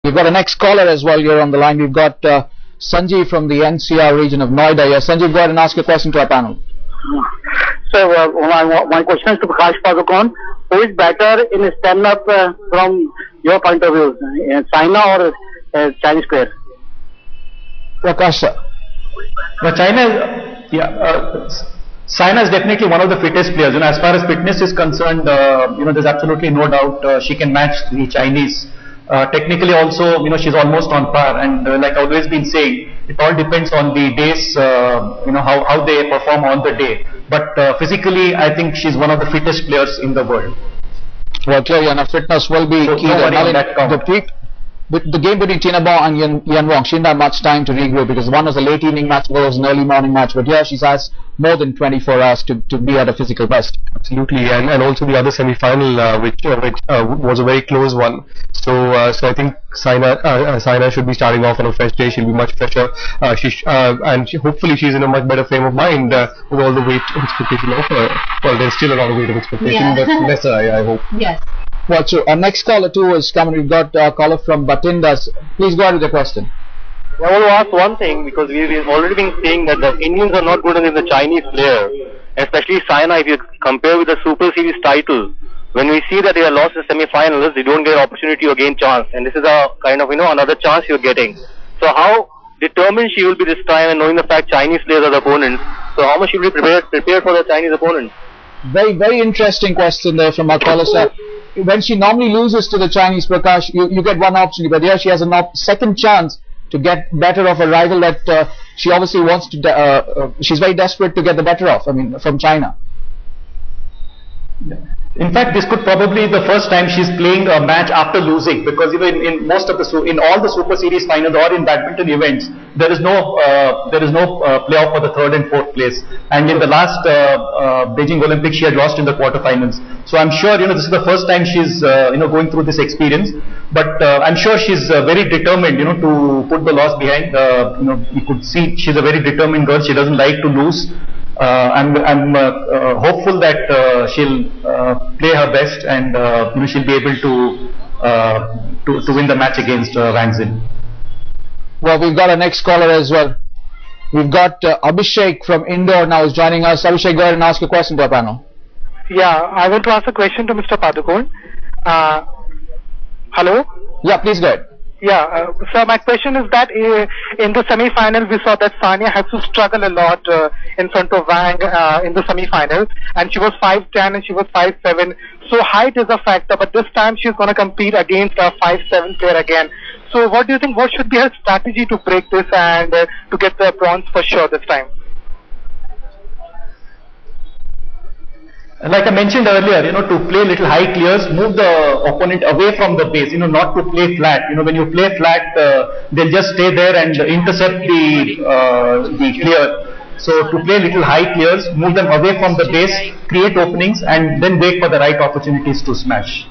We've got a next caller as well here on the line. We've got Sanjeev from the NCR region of Noida. Yeah, Sanjeev, go ahead and ask your question to our panel. So my question is to Prakash Padukone. Who is better in stand-up from your point of view, Saina or Chinese player? Prakash, sir. Well, Saina is definitely one of the fittest players. As far as fitness is concerned, there's absolutely no doubt she can match the Chinese. Technically also, she's almost on par, and like I've always been saying, it all depends on the days, how they perform on the day. But physically, I think she's one of the fittest players in the world. Well, clearly, and fitness will be so key. The game between Tinabong and Xin Wang, she didn't have much time to regroup because one was a late evening match, the other was an early morning match. But here she has more than 24 hours to be at a physical best. Absolutely, and also the other semi-final, which was a very close one. So I think Saina should be starting off on a fresh day. She'll be much fresher. Hopefully she's in a much better frame of mind with all the weight expectation of her. Well, there's still a lot of weight of expectation, but lesser, I hope. Yes. Well, so our next caller too is coming. We've got a caller from Batindas. Please go ahead with the question. I want to ask one thing, because we've already been saying that the Indians are not good against the Chinese player, especially Saina. If you compare with the Super Series title, when we see that they are lost in semi-finals, they don't get opportunity or gain chance, and this is a kind of another chance you're getting. So how determined she will be this time, and knowing the fact Chinese players are the opponents, so how much she will be prepared for the Chinese opponents? Very, very interesting question there from our caller, sir. When she normally loses to the Chinese, Prakash, you get one opportunity, but here she has a second chance to get better of a rival that she obviously wants to. She's very desperate to get the better of. From China. In fact, this could probably be the first time she's playing a match after losing, because even in all the Super Series finals or in badminton events, there is no playoff for the third and fourth place. And in the last Beijing Olympics, she had lost in the quarterfinals. So I'm sure this is the first time she's going through this experience. But I'm sure she's very determined to put the loss behind. You could see she's a very determined girl. She doesn't like to lose. I'm hopeful that she'll play her best, and she'll be able to win the match against Wang Xin. Well, we've got a next caller as well. We've got Abhishek from Indore now is joining us. Abhishek, go ahead and ask a question to our panel. Yeah, I want to ask a question to Mr. Padukone. Hello? Yeah, please go ahead. Yeah, so my question is that in the semi-final we saw that Sania had to struggle a lot in front of Wang in the semi-final, and she was 5'10" and she was 5'7". So height is a factor, but this time she's going to compete against a 5'7" player again. So what do you think, what should be her strategy to break this and to get the bronze for sure this time? Like I mentioned earlier, to play little high clears, move the opponent away from the base, not to play flat. When you play flat, they'll just stay there and intercept the clear. So to play little high clears, move them away from the base, create openings, and then wait for the right opportunities to smash.